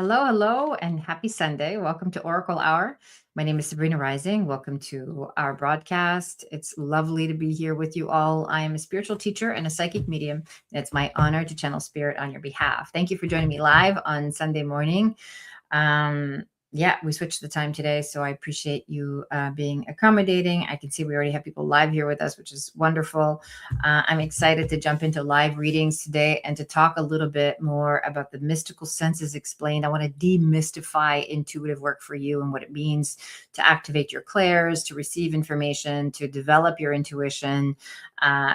Hello, hello, and happy Sunday. Welcome to Oracle Hour. My name is Sabrina Rising. Welcome to our broadcast. It's lovely to be here with you all. I am a spiritual teacher and a psychic medium. And it's my honor to channel spirit on your behalf. Thank you for joining me live on Sunday morning. Yeah, we switched the time today, so I appreciate you being accommodating. I can see we already have people live here with us, which is wonderful. I'm excited to jump into live readings today and to talk a little bit more about the mystical senses explained. I want to demystify intuitive work for you and what it means to activate your clairs, to receive information, to develop your intuition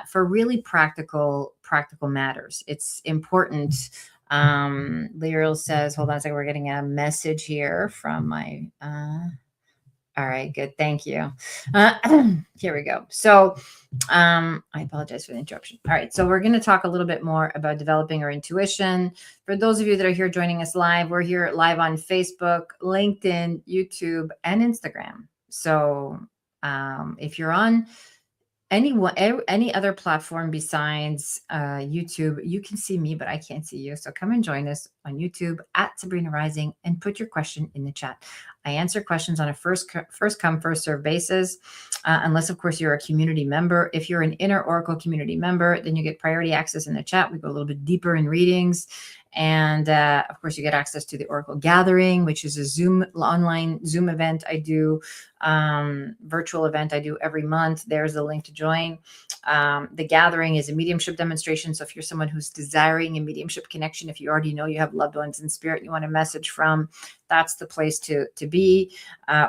for really practical matters. It's important. Lyriel says, hold on a second, we're getting a message here from my all right, good, thank you. Here we go. So I apologize for the interruption. All right, so we're going to talk a little bit more about developing our intuition. For those of you that are here joining us live, we're here live on Facebook, LinkedIn, YouTube, and Instagram. So if you're on any other platform besides YouTube, you can see me, but I can't see you. So come and join us on YouTube at Sabrina Rising and put your question in the chat. I answer questions on a first come, first serve basis, unless, of course, you're a community member. If you're an Inner Oracle community member, then you get priority access in the chat. We go a little bit deeper in readings. And of course, you get access to the Oracle Gathering, which is a online Zoom event I do, virtual event I do every month. There's the link to join. The Gathering is a mediumship demonstration. So if you're someone who's desiring a mediumship connection, if you already know you have loved ones in spirit you want a message from, that's the place to be.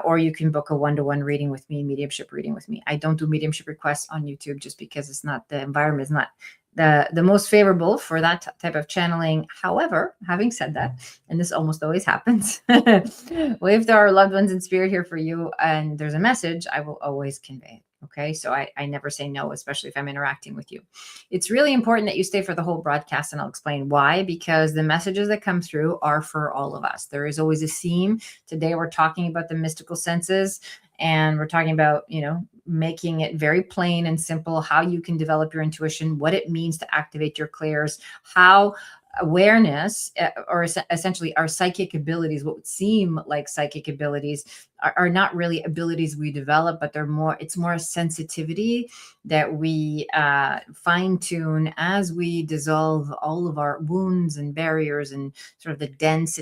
Or you can book a one-to-one reading with me, mediumship reading with me. I don't do mediumship requests on YouTube just because it's not, the environment is not the most favorable for that type of channeling. However, having said that, and this almost always happens, well, if there are loved ones in spirit here for you and there's a message, I will always convey it. Okay, so I never say no, especially if I'm interacting with you. It's really important that you stay for the whole broadcast, and I'll explain why, because the messages that come through are for all of us. There is always a theme. Today we're talking about the mystical senses, and we're talking about, making it very plain and simple, how you can develop your intuition, what it means to activate your clairs, how awareness, or essentially our psychic abilities, what would seem like psychic abilities, are not really abilities we develop, but it's more a sensitivity that we fine tune as we dissolve all of our wounds and barriers and sort of the dense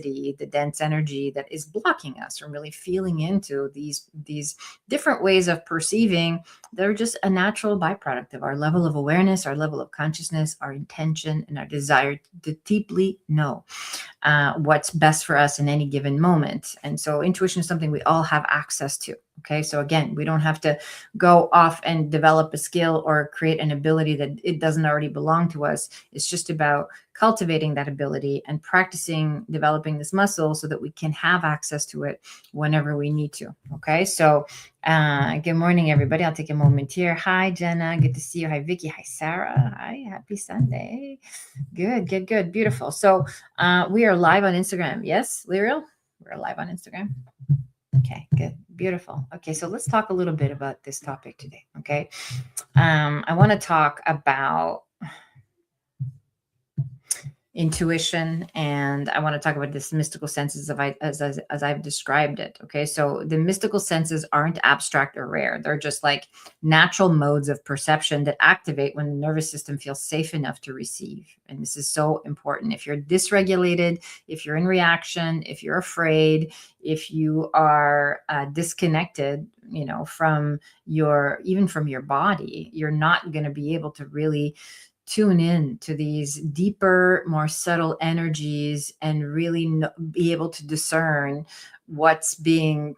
energy that is blocking us from really feeling into these different ways of perceiving. They're just a natural byproduct of our level of awareness, our level of consciousness, our intention, and our desire to deeply know what's best for us in any given moment. And so intuition is something we all have access to. Okay, so again, we don't have to go off and develop a skill or create an ability that it doesn't already belong to us. It's just about cultivating that ability and practicing developing this muscle so that we can have access to it whenever we need to. Okay, so good morning, everybody. I'll take a moment here. Hi, Jenna. Good to see you. Hi, Vicky. Hi, Sarah. Hi, happy Sunday. Good. Beautiful. So we are live on Instagram. Yes, Lyriel? We're live on Instagram. Okay, good. Beautiful. Okay, so let's talk a little bit about this topic today. Okay. I want to talk about intuition, and I want to talk about this mystical senses as I've described it. Okay, so the mystical senses aren't abstract or rare. They're just like natural modes of perception that activate when the nervous system feels safe enough to receive. And this is so important. If you're dysregulated, if you're in reaction, if you're afraid, if you are disconnected, from your body, you're not going to be able to really tune in to these deeper, more subtle energies and really be able to discern what's being,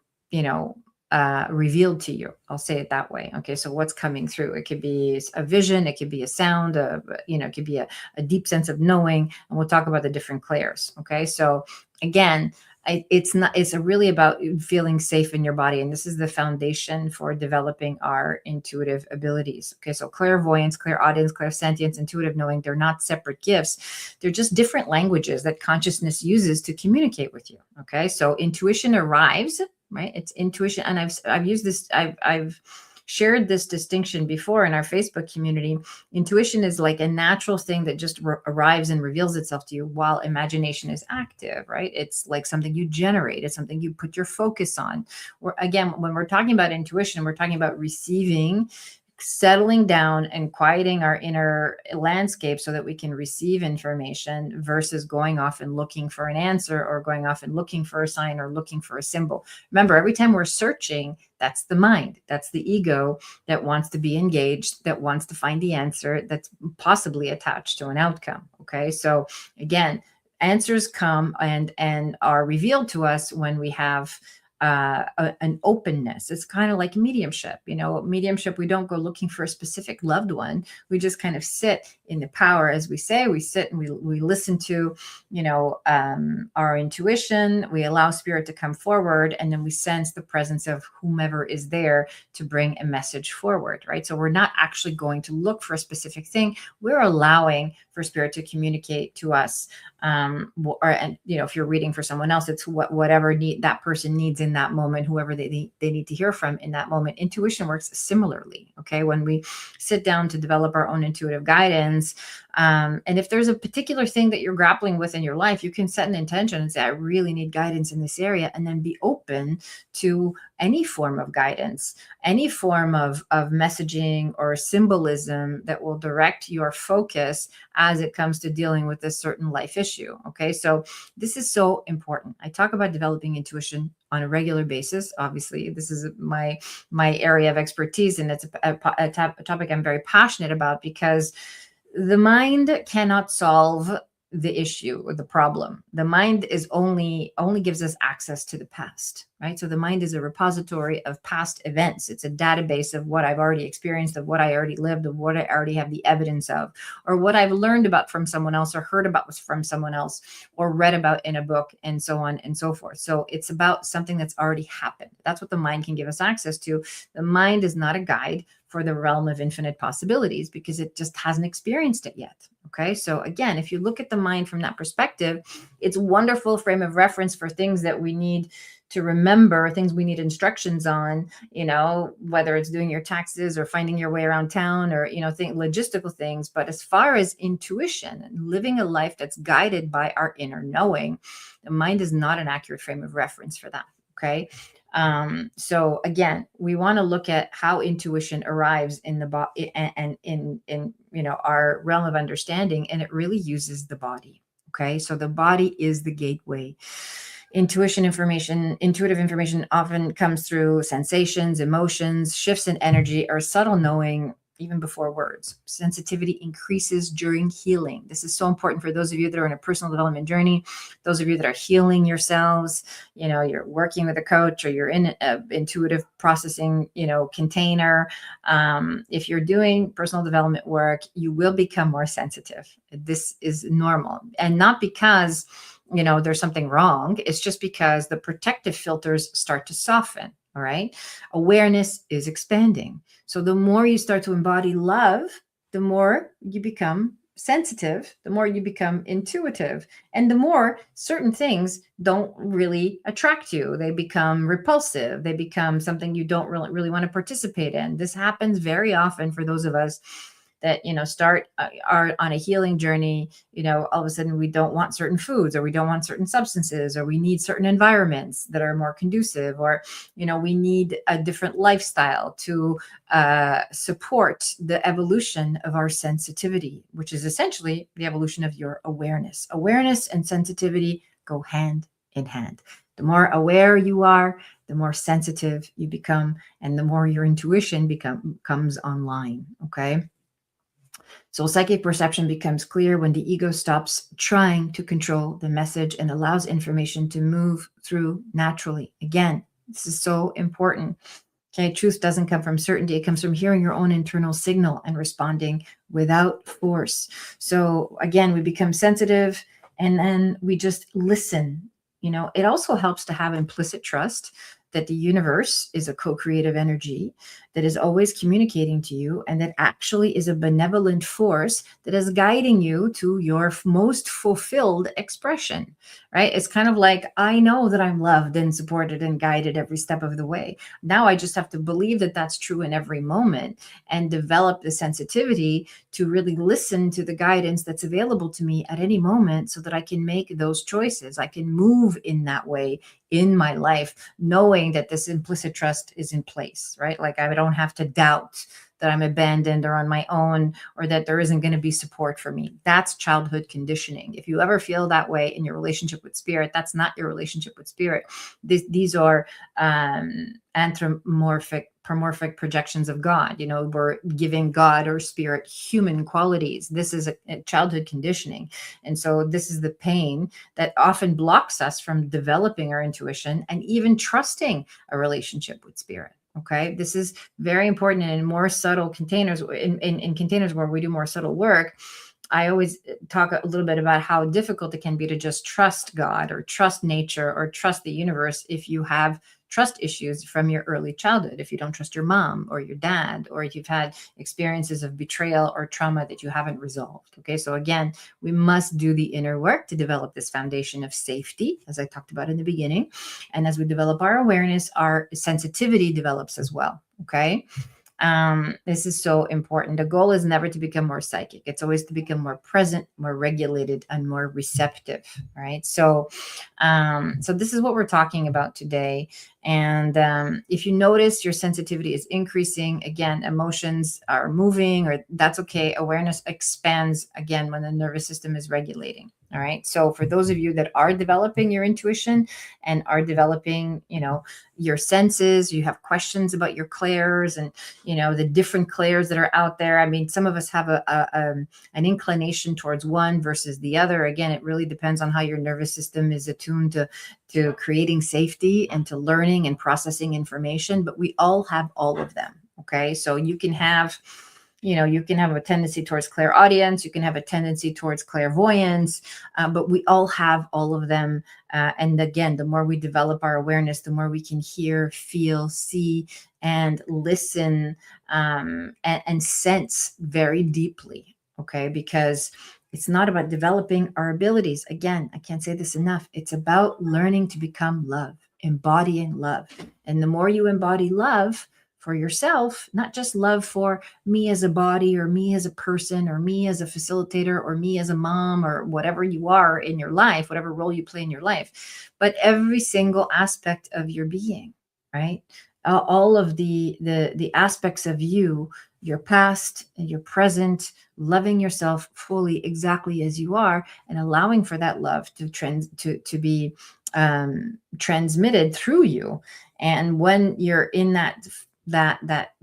revealed to you. I'll say it that way. Okay. So what's coming through? It could be a vision. It could be a sound, it could be a deep sense of knowing. And we'll talk about the different clairs. Okay. So again, it's really about feeling safe in your body. And this is the foundation for developing our intuitive abilities. Okay. So clairvoyance, clairaudience, clairsentience, intuitive knowing, they're not separate gifts. They're just different languages that consciousness uses to communicate with you. Okay. So intuition arrives, right? It's intuition. And I've used this, I've shared this distinction before in our Facebook community. Intuition is like a natural thing that just arrives and reveals itself to you, while imagination is active, right? It's like something you generate. It's something you put your focus on. Again, when we're talking about intuition, we're talking about receiving, settling down and quieting our inner landscape so that we can receive information, versus going off and looking for an answer, or going off and looking for a sign, or looking for a symbol. Remember, every time we're searching, that's the mind, that's the ego that wants to be engaged, that wants to find the answer that's possibly attached to an outcome. Okay, so again, answers come and are revealed to us when we have an openness. It's kind of like mediumship. Mediumship, we don't go looking for a specific loved one. We just kind of sit in the power, as we say. We sit and we listen to, our intuition. We allow spirit to come forward, and then we sense the presence of whomever is there to bring a message forward, right? So we're not actually going to look for a specific thing. We're allowing for spirit to communicate to us. If you're reading for someone else, it's whatever that person needs in that moment, whoever they need to hear from in that moment. Intuition works similarly. Okay, when we sit down to develop our own intuitive guidance, and if there's a particular thing that you're grappling with in your life, you can set an intention and say, I really need guidance in this area, and then be open to any form of guidance, any form of messaging or symbolism that will direct your focus as it comes to dealing with a certain life issue. Okay, so this is so important. I talk about developing intuition on a regular basis. Obviously, this is my area of expertise, and it's a topic I'm very passionate about, because the mind cannot solve the issue or the problem. The mind is only gives us access to the past, right? So the mind is a repository of past events. It's a database of what I've already experienced, of what I already lived, of what I already have the evidence of, or what I've learned about from someone else, or heard about from someone else, or read about in a book, and so on and so forth. So it's about something that's already happened. That's what the mind can give us access to. The mind is not a guide for the realm of infinite possibilities, because it just hasn't experienced it yet. Okay, so again, if you look at the mind from that perspective, it's a wonderful frame of reference for things that we need to remember, things we need instructions on, whether it's doing your taxes or finding your way around town, or, logistical things. But as far as intuition and living a life that's guided by our inner knowing, the mind is not an accurate frame of reference for that. Okay. So again, we want to look at how intuition arrives in the body and in our realm of understanding, and it really uses the body. Okay, so the body is the gateway. Intuitive information often comes through sensations, emotions, shifts in energy, or subtle knowing, even before words. Sensitivity increases during healing. This is so important for those of you that are in a personal development journey, those of you that are healing yourselves, you're working with a coach, or you're in an intuitive processing, container. If you're doing personal development work, you will become more sensitive. This is normal, and not because there's something wrong. It's just because the protective filters start to soften. All right. Awareness is expanding. So the more you start to embody love, the more you become sensitive, the more you become intuitive, and the more certain things don't really attract you. They become repulsive. They become something you don't really want to participate in. This happens very often for those of us that start are on a healing journey. All of a sudden we don't want certain foods, or we don't want certain substances, or we need certain environments that are more conducive, or we need a different lifestyle to support the evolution of our sensitivity, which is essentially the evolution of your awareness. Awareness and sensitivity go hand in hand. The more aware you are, the more sensitive you become, and the more your intuition comes online. Okay. So psychic perception becomes clear when the ego stops trying to control the message and allows information to move through naturally. Again, this is so important. Okay, truth doesn't come from certainty. It comes from hearing your own internal signal and responding without force. So again, we become sensitive, and then we just listen. It also helps to have implicit trust that the universe is a co-creative energy, that is always communicating to you, and that actually is a benevolent force that is guiding you to your most fulfilled expression, right? It's kind of like, I know that I'm loved and supported and guided every step of the way. Now I just have to believe that that's true in every moment and develop the sensitivity to really listen to the guidance that's available to me at any moment so that I can make those choices. I can move in that way in my life, knowing that this implicit trust is in place, right? Like I don't have to doubt that I'm abandoned or on my own, or that there isn't going to be support for me. That's childhood conditioning. If you ever feel that way in your relationship with spirit, that's not your relationship with spirit. These are anthropomorphic projections of God. You know, we're giving God or spirit human qualities. This is a childhood conditioning. And so this is the pain that often blocks us from developing our intuition and even trusting a relationship with spirit. Okay, this is very important. And in more subtle containers, in containers where we do more subtle work, I always talk a little bit about how difficult it can be to just trust God or trust nature or trust the universe if you have trust issues from your early childhood, if you don't trust your mom or your dad, or if you've had experiences of betrayal or trauma that you haven't resolved. Okay, so again, we must do the inner work to develop this foundation of safety, as I talked about in the beginning. And as we develop our awareness, our sensitivity develops as well. Okay. This is so important. The goal is never to become more psychic. It's always to become more present, more regulated, and more receptive, right? So this is what we're talking about today. And if you notice your sensitivity is increasing, again, emotions are moving, or that's okay. Awareness expands again when the nervous system is regulating. All right. So for those of you that are developing your intuition and are developing, your senses, you have questions about your clairs and, the different clairs that are out there. I mean, some of us have an inclination towards one versus the other. Again, it really depends on how your nervous system is attuned to creating safety and to learning and processing information, but we all have all of them. Okay. So you can have a tendency towards clairaudience, you can have a tendency towards clairvoyance, but we all have all of them. And again, the more we develop our awareness, the more we can hear, feel, see, and listen, and sense very deeply. Okay, because it's not about developing our abilities. Again, I can't say this enough. It's about learning to become love, embodying love. And the more you embody love for yourself, not just love for me as a body or me as a person or me as a facilitator or me as a mom or whatever you are in your life, whatever role you play in your life, but every single aspect of your being, right? All of the aspects of you, your past and your present, loving yourself fully exactly as you are, and allowing for that love to be transmitted through you. And when you're in that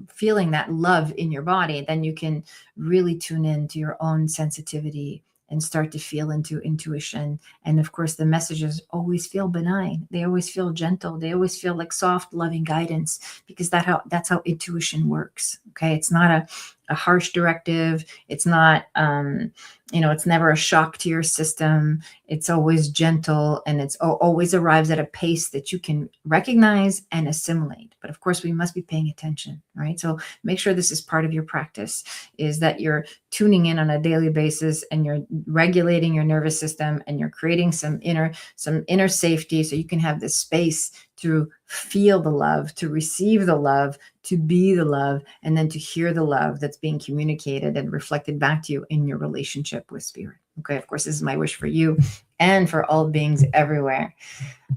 feeling, that love in your body, then you can really tune into your own sensitivity and start to feel into intuition. And of course, the messages always feel benign. They always feel gentle. They always feel like soft, loving guidance, because that's how intuition works. Okay. It's not a harsh directive. It's not, it's never a shock to your system. It's always gentle, and it's always arrives at a pace that you can recognize and assimilate. But of course, we must be paying attention, right? So make sure this is part of your practice, is that you're tuning in on a daily basis and you're regulating your nervous system and you're creating some inner safety, so you can have this space to feel the love, to receive the love, to be the love, and then to hear the love that's being communicated and reflected back to you in your relationship with spirit. Okay, of course, this is my wish for you and for all beings everywhere.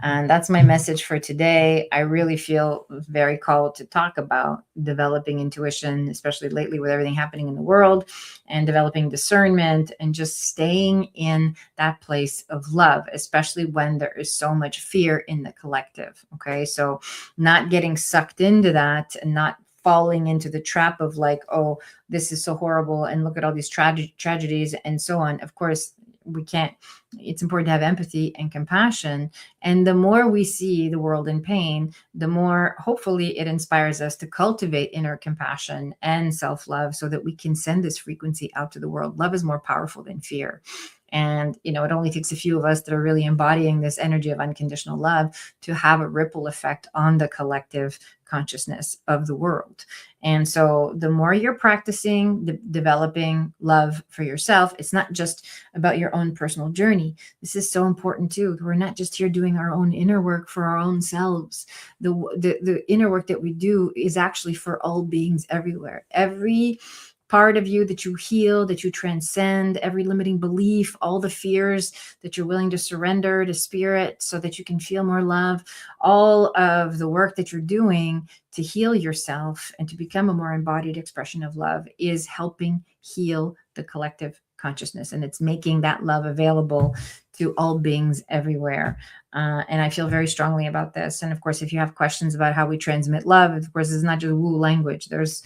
And that's my message for today. I really feel very called to talk about developing intuition, especially lately with everything happening in the world, and developing discernment and just staying in that place of love, especially when there is so much fear in the collective. Okay, so not getting sucked into that and not falling into the trap of like, oh, this is so horrible and look at all these tragedies and so on. Of course, we can't. It's important to have empathy and compassion. And the more we see the world in pain, the more hopefully it inspires us to cultivate inner compassion and self-love so that we can send this frequency out to the world. Love is more powerful than fear. And, it only takes a few of us that are really embodying this energy of unconditional love to have a ripple effect on the collective consciousness of the world. And so the more you're practicing developing love for yourself, it's not just about your own personal journey. This is so important too. We're not just here doing our own inner work for our own selves. The inner work that we do is actually for all beings everywhere. Every part of you that you heal, that you transcend, every limiting belief, all the fears that you're willing to surrender to spirit so that you can feel more love, all of the work that you're doing to heal yourself and to become a more embodied expression of love is helping heal the collective consciousness. And it's making that love available to all beings everywhere. And I feel very strongly about this. And of course, if you have questions about how we transmit love, of course, it's not just woo language. There's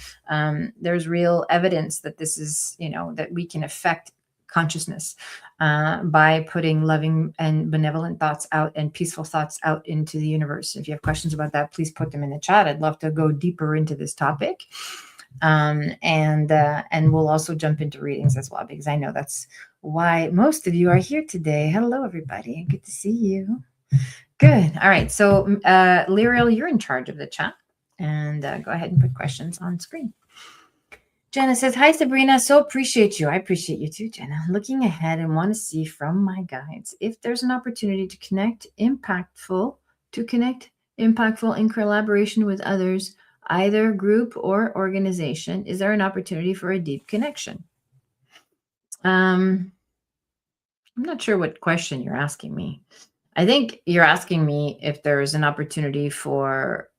real evidence that this is, that we can affect consciousness by putting loving and benevolent thoughts out and peaceful thoughts out into the universe. If you have questions about that, please put them in the chat. I'd love to go deeper into this topic. And we'll also jump into readings as well, because I know that's why most of you are here today. Hello, everybody. Good to see you. Good. All right. So, Lyriel, you're in charge of the chat, and go ahead and put questions on screen. Jenna says, hi, Sabrina. So appreciate you. I appreciate you too, Jenna. Looking ahead and want to see from my guides if there's an opportunity to connect impactful in collaboration with others, either group or organization. Is there an opportunity for a deep connection? I'm not sure what question you're asking me. I think you're asking me if there's an opportunity for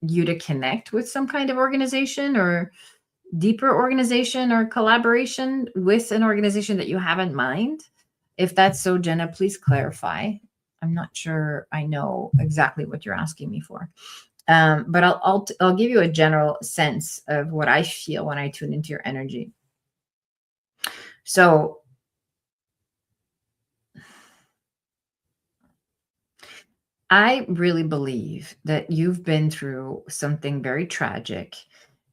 you to connect with some kind of organization or deeper organization or collaboration with an organization that you have in mind. If that's so, Jenna, please clarify. I'm not sure I know exactly what you're asking me for. But I'll give you a general sense of what I feel when I tune into your energy. So I really believe that you've been through something very tragic,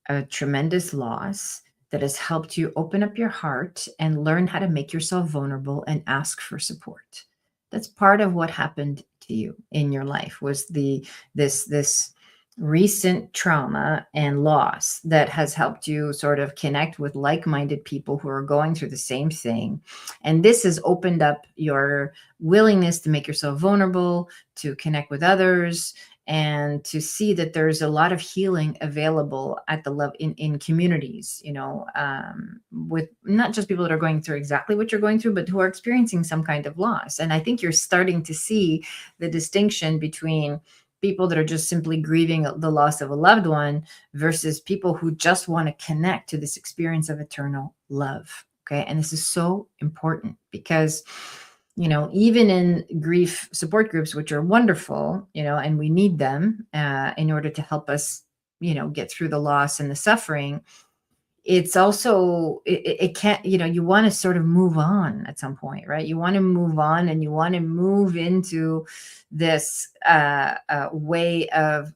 a tremendous loss that has helped you open up your heart and learn how to make yourself vulnerable and ask for support. That's part of what happened to you in your life, was this recent trauma and loss that has helped you sort of connect with like-minded people who are going through the same thing. And this has opened up your willingness to make yourself vulnerable, to connect with others, and to see that there's a lot of healing available at the love in communities, with not just people that are going through exactly what you're going through, but who are experiencing some kind of loss. And I think you're starting to see the distinction between people that are just simply grieving the loss of a loved one versus people who just want to connect to this experience of eternal love. Okay. And this is so important because, even in grief support groups, which are wonderful, and we need them in order to help us, get through the loss and the suffering, it's also, it can't, you want to sort of move on at some point, right? You want to move on and you want to move into this way of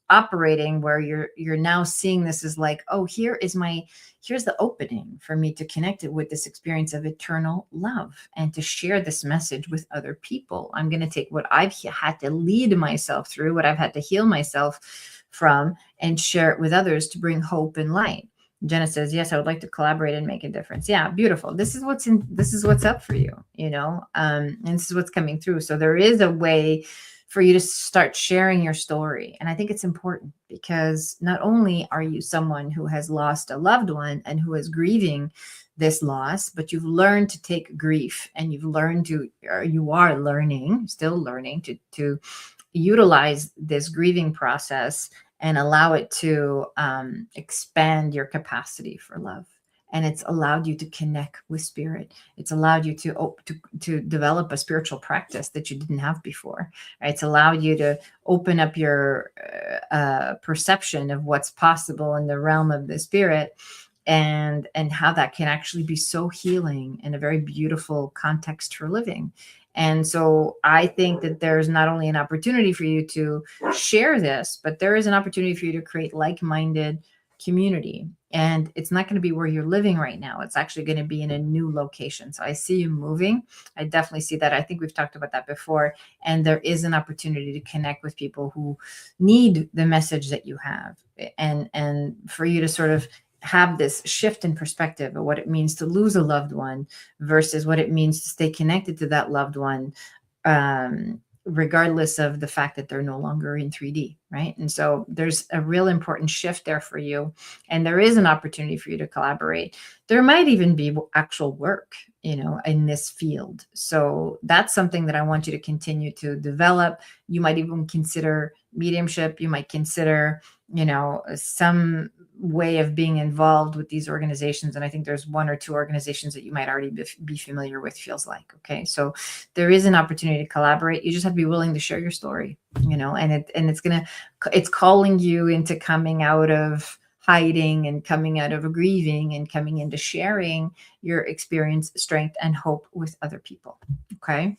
operating where you're now seeing this as like, oh, here's the opening for me to connect it with this experience of eternal love and to share this message with other people. I'm going to take what I've had to lead myself through, what I've had to heal myself from, and share it with others to bring hope and light. Jenna says, yes, I would like to collaborate and make a difference. Yeah, beautiful. This is what's up for you, and this is what's coming through. So there is a way for you to start sharing your story. And I think it's important because not only are you someone who has lost a loved one and who is grieving this loss, but you've learned to take grief and you are still learning to utilize this grieving process and allow it to expand your capacity for love. And it's allowed you to connect with spirit. It's allowed you to develop a spiritual practice that you didn't have before. Right? It's allowed you to open up your perception of what's possible in the realm of the spirit, and how that can actually be so healing and a very beautiful context for living. And so I think that there's not only an opportunity for you to share this, but there is an opportunity for you to create like-minded community and it's not going to be where you're living right now. It's actually going to be in a new location. So I see you moving. I definitely see that. I think we've talked about that before. And there is an opportunity to connect with people who need the message that you have, and for you to sort of have this shift in perspective of what it means to lose a loved one versus what it means to stay connected to that loved one, regardless of the fact that they're no longer in 3D, right? And so there's a real important shift there for you, and there is an opportunity for you to collaborate. There might even be actual work, in this field. So that's something that I want you to continue to develop. You might even consider mediumship. You might consider, some way of being involved with these organizations. And I think there's one or two organizations that you might already be familiar with, feels like. Okay. So there is an opportunity to collaborate. You just have to be willing to share your story, and it's calling you into coming out of hiding and coming out of grieving and coming into sharing your experience, strength, and hope with other people. Okay.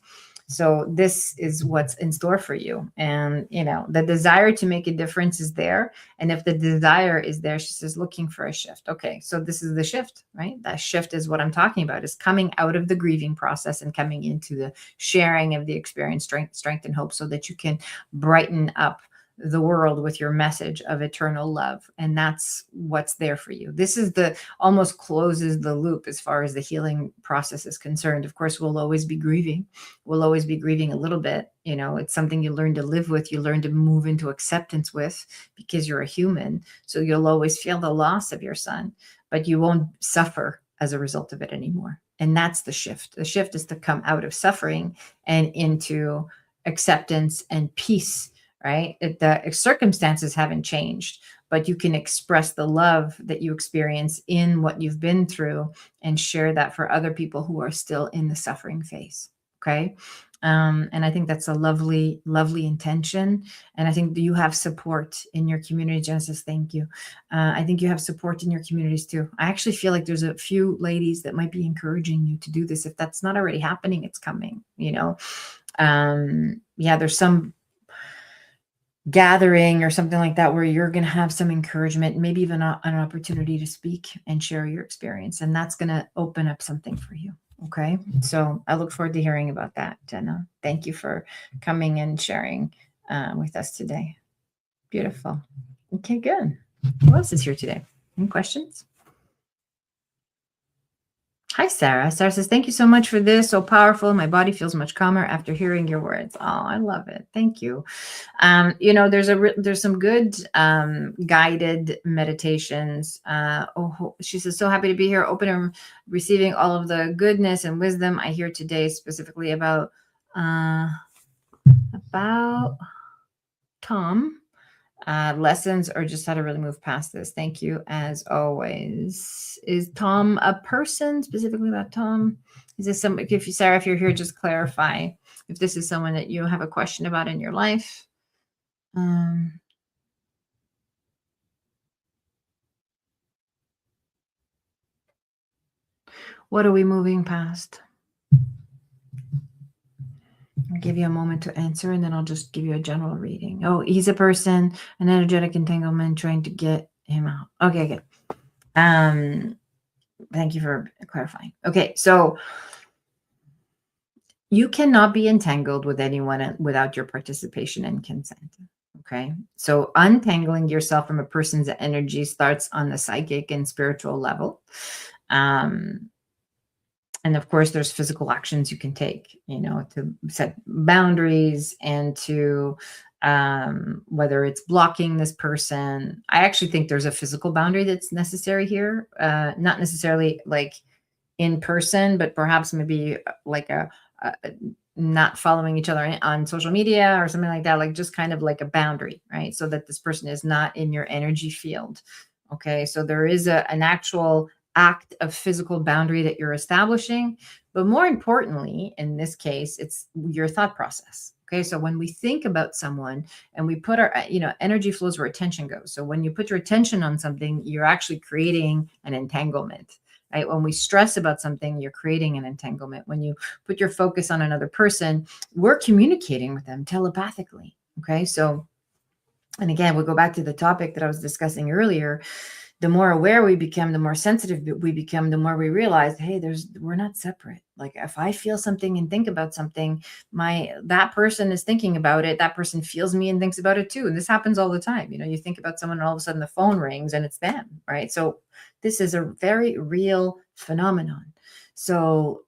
So this is what's in store for you. And, the desire to make a difference is there. And if the desire is there, she says, looking for a shift. Okay. So this is the shift, right? That shift is what I'm talking about, is coming out of the grieving process and coming into the sharing of the experience, strength, and hope, so that you can brighten up the world with your message of eternal love. And that's what's there for you. This is almost closes the loop as far as the healing process is concerned. Of course, we'll always be grieving. We'll always be grieving a little bit. It's something you learn to live with. You learn to move into acceptance with, because you're a human. So you'll always feel the loss of your son, but you won't suffer as a result of it anymore. And that's the shift. The shift is to come out of suffering and into acceptance and peace. Right? The circumstances haven't changed, but you can express the love that you experience in what you've been through and share that for other people who are still in the suffering phase. Okay. And I think that's a lovely, lovely intention. And I think you have support in your community, Genesis. Thank you. I think you have support in your communities too. I actually feel like there's a few ladies that might be encouraging you to do this. If that's not already happening, it's coming, there's some gathering or something like that where you're going to have some encouragement, maybe even an opportunity to speak and share your experience. And that's going to open up something for you. Okay. So I look forward to hearing about that, Jenna. Thank you for coming and sharing with us today. Beautiful. Okay, good. Who else is here today? Any questions? Hi, Sarah. Sarah says, thank you so much for this. So powerful. My body feels much calmer after hearing your words. Oh, I love it. Thank you. There's some good guided meditations. She says, so happy to be here, open and receiving all of the goodness and wisdom I hear today, specifically about Tom. Lessons, or just how to really move past this. Thank you as always. Is Tom a person, specifically about Tom? Is this somebody? Sarah, if you're here, just clarify if this is someone that you have a question about in your life. What are we moving past? I'll give you a moment to answer, and then I'll just give you a general reading. Oh, he's a person, an energetic entanglement, trying to get him out. Okay, good. Thank you for clarifying. Okay, so you cannot be entangled with anyone without your participation and consent. Okay, so untangling yourself from a person's energy starts on the psychic and spiritual level. And of course, there's physical actions you can take, to set boundaries and to, whether it's blocking this person. I actually think there's a physical boundary that's necessary here. Not necessarily like in person, but perhaps maybe like a not following each other on social media or something like that, like just kind of like a boundary, right? So that this person is not in your energy field. Okay, so there is an actual act of physical boundary that you're establishing. But more importantly, in this case, it's your thought process. Okay, so when we think about someone and we put our, energy flows where attention goes. So when you put your attention on something, you're actually creating an entanglement. Right? When we stress about something, you're creating an entanglement. When you put your focus on another person, we're communicating with them telepathically. Okay, so, and again, we'll go back to the topic that I was discussing earlier. the more aware we become, the more sensitive we become, the more we realize, hey, we're not separate. Like if I feel something and think about something, that person is thinking about it. That person feels me and thinks about it too. And this happens all the time. You think about someone and all of a sudden the phone rings and it's them, right? So this is a very real phenomenon. So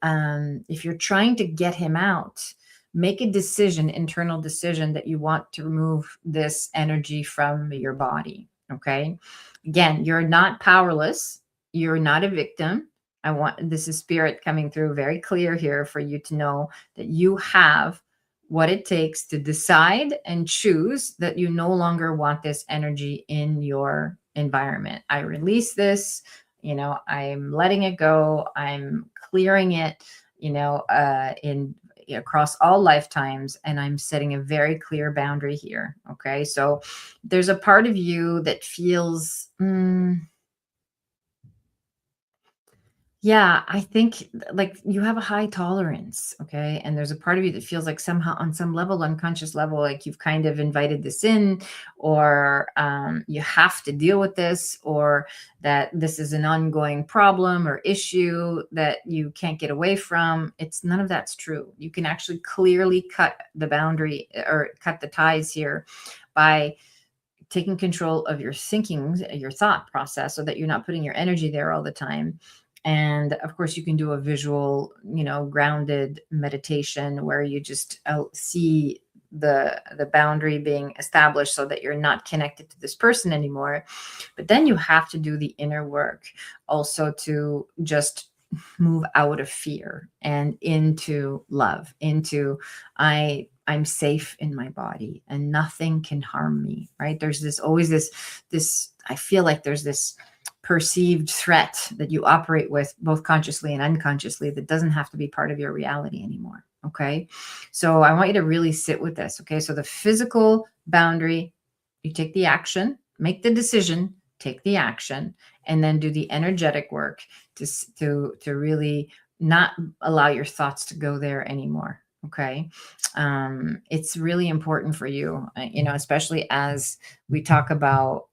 if you're trying to get him out, make a decision, internal decision, that you want to remove this energy from your body. Okay. Again, you're not powerless. You're not a victim. This is spirit coming through very clear here for you to know that you have what it takes to decide and choose that you no longer want this energy in your environment. I release this, I'm letting it go. I'm clearing it, in across all lifetimes, and I'm setting a very clear boundary here. Okay. So there's a part of you that feels, yeah, I think like you have a high tolerance, okay? And there's a part of you that feels like somehow on some level, unconscious level, like you've kind of invited this in, or you have to deal with this, or that this is an ongoing problem or issue that you can't get away from. It's none of that's true. You can actually clearly cut the boundary or cut the ties here by taking control of your thinking, your thought process, so that you're not putting your energy there all the time. And of course, you can do a visual, grounded meditation where you just see the boundary being established so that you're not connected to this person anymore. But then you have to do the inner work also to just move out of fear and into love, into I'm safe in my body and nothing can harm me, right? There's always this I feel like there's this perceived threat that you operate with both consciously and unconsciously that doesn't have to be part of your reality anymore. Okay. So I want you to really sit with this. Okay. So the physical boundary, you take the action, make the decision, take the action, and then do the energetic work to really not allow your thoughts to go there anymore. Okay. It's really important for you, especially as we talk about,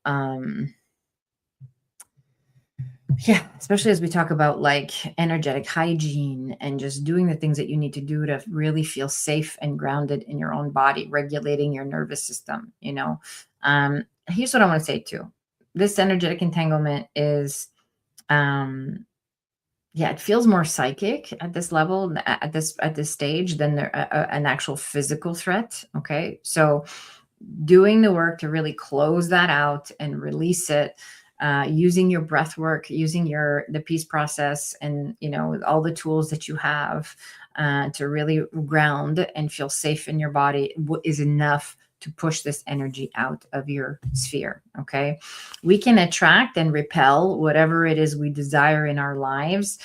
especially as we talk about like energetic hygiene and just doing the things that you need to do to really feel safe and grounded in your own body, regulating your nervous system. Here's what I want to say too. This energetic entanglement is, it feels more psychic at this level, at this stage, than an actual physical threat. Okay, so doing the work to really close that out and release it, using your breath work, using the peace process, and all the tools that you have to really ground and feel safe in your body is enough to push this energy out of your sphere. Okay, we can attract and repel whatever it is we desire in our lives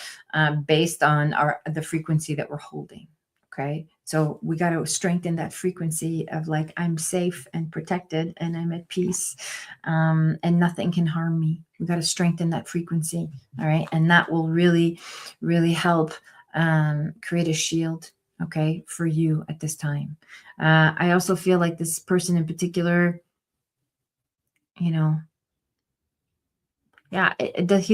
based on the frequency that we're holding. Okay, so we got to strengthen that frequency of like, I'm safe and protected and I'm at peace, and nothing can harm me. We got to strengthen that frequency. All right, and that will really, really help create a shield, okay, for you at this time. I also feel like this person in particular, he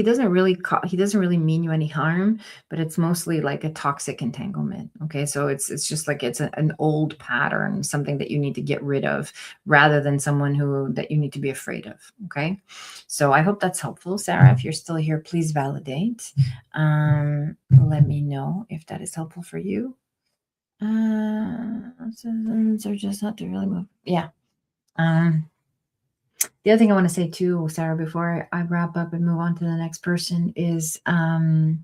doesn't really mean you any harm, but it's mostly like a toxic entanglement. Okay, so it's just like it's an old pattern, something that you need to get rid of, rather than someone that you need to be afraid of. Okay, so I hope that's helpful, Sarah. If you're still here, please validate. Let me know if that is helpful for you. So just not to really move. Yeah. The other thing I want to say too, Sarah, before I wrap up and move on to the next person is, I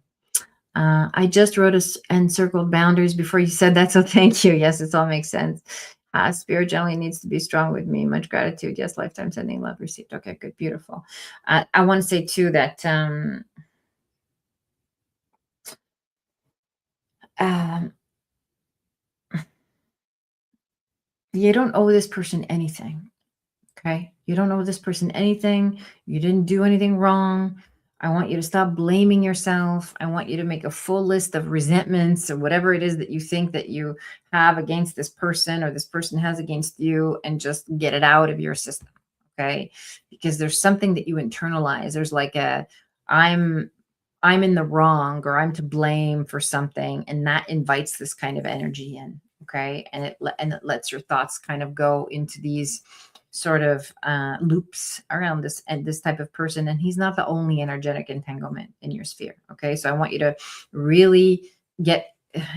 just wrote and circled boundaries before you said that. So thank you. Yes, it all makes sense. Spirit generally needs to be strong with me. Much gratitude. Yes, lifetime sending love received. Okay, good. Beautiful. I want to say too that, you don't owe this person anything. Okay. You don't owe this person anything. You didn't do anything wrong. I want you to stop blaming yourself. I want you to make a full list of resentments or whatever it is that you think that you have against this person or this person has against you, and just get it out of your system. Okay. Because there's something that you internalize. There's like I'm I'm in the wrong, or I'm to blame for something, and that invites this kind of energy in. Okay. And it lets your thoughts kind of go into these sort of loops around this and this type of person. And he's not the only energetic entanglement in your sphere. Okay. So I want you to really get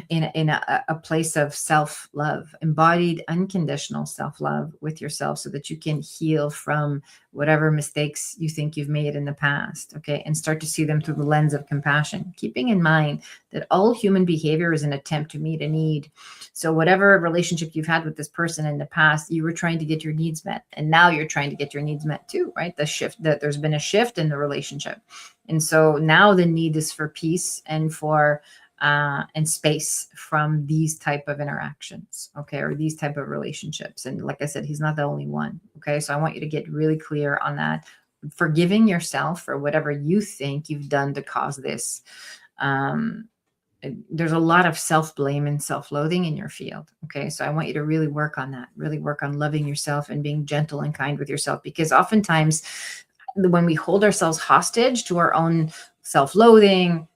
in a place of self-love, embodied unconditional self-love with yourself, so that you can heal from whatever mistakes you think you've made in the past. Okay. And start to see them through the lens of compassion, keeping in mind that all human behavior is an attempt to meet a need. So whatever relationship you've had with this person in the past, you were trying to get your needs met, and now you're trying to get your needs met too, right? The shift, that there's been a shift in the relationship, and so now the need is for peace and for and space from these type of interactions, okay, or these type of relationships. And like I said, he's not the only one. Okay. So I want you to get really clear on that, forgiving yourself for whatever you think you've done to cause this. There's a lot of self-blame and self-loathing in your field. Okay. So I want you to really work on that, really work on loving yourself and being gentle and kind with yourself, because oftentimes when we hold ourselves hostage to our own self-loathing,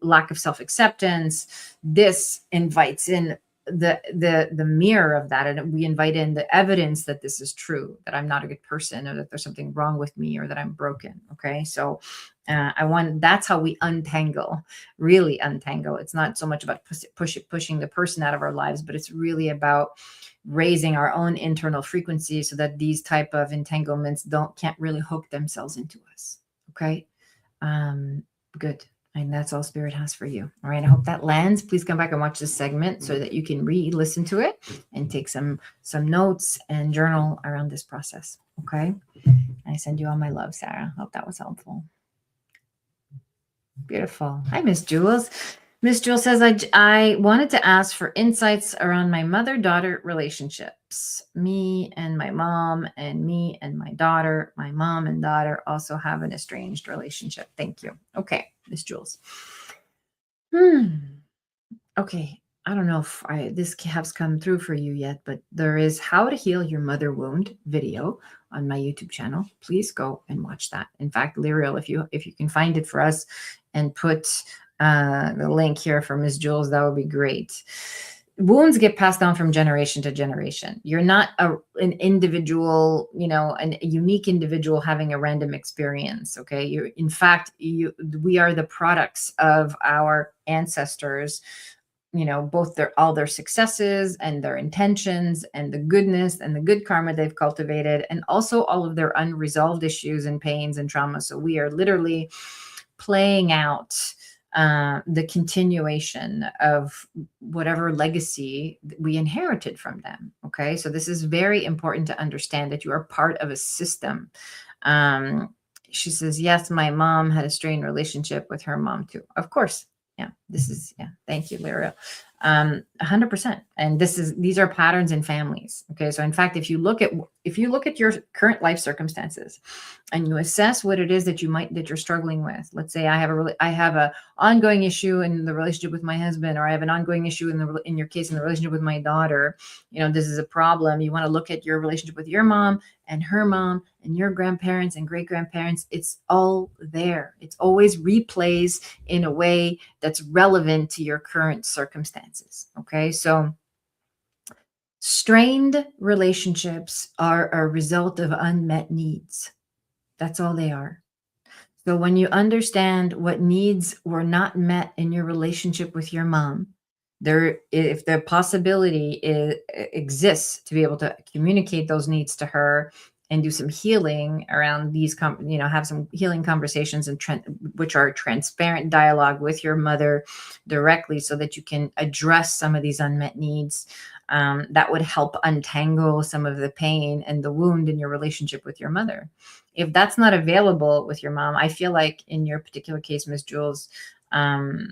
lack of self-acceptance, this invites in the mirror of that, and we invite in the evidence that this is true, that I'm not a good person, or that there's something wrong with me, or that I'm broken. Okay. So that's how we untangle, really untangle. It's not so much about pushing the person out of our lives, but it's really about raising our own internal frequency, so that these type of entanglements can't really hook themselves into us. Okay. Good. And that's all Spirit has for you. All right. I hope that lands. Please come back and watch this segment so that you can re-listen to it and take some notes and journal around this process. Okay. I send you all my love, Sarah. Hope that was helpful. Beautiful. Hi, Miss Jules. Miss Jules says, I wanted to ask for insights around my mother-daughter relationships. Me and my mom, and me and my daughter. My mom and daughter also have an estranged relationship. Thank you. Okay, Miss Jules. Okay. I don't know if this has come through for you yet, but there is How to Heal Your Mother Wound video on my YouTube channel. Please go and watch that. In fact, Lyriel, if you can find it for us and put the link here for Ms. Jules, that would be great. Wounds get passed down from generation to generation. You're not an individual, a unique individual having a random experience. Okay. In fact, we are the products of our ancestors, both all their successes and their intentions and the goodness and the good karma they've cultivated, and also all of their unresolved issues and pains and trauma. So we are literally playing out the continuation of whatever legacy we inherited from them. Okay. So this is very important to understand, that you are part of a system. She says, yes, my mom had a strained relationship with her mom too. Of course. Yeah. Thank you, Lyra. 100%. And these are patterns in families. Okay. So in fact, if you look at your current life circumstances and you assess what it is that you're struggling with, let's say I have a ongoing issue in the relationship with my husband, or I have an ongoing issue in your case, in the relationship with my daughter, this is a problem. You want to look at your relationship with your mom and her mom and your grandparents and great grandparents. It's all there. It's always replays in a way that's relevant to your current circumstances. Okay. So strained relationships are a result of unmet needs. That's all they are. So when you understand what needs were not met in your relationship with your mom, if the possibility exists to be able to communicate those needs to her and do some healing around these, have some healing conversations, which are transparent dialogue with your mother directly, so that you can address some of these unmet needs. That would help untangle some of the pain and the wound in your relationship with your mother. If that's not available with your mom, I feel like in your particular case, Ms. Jules, I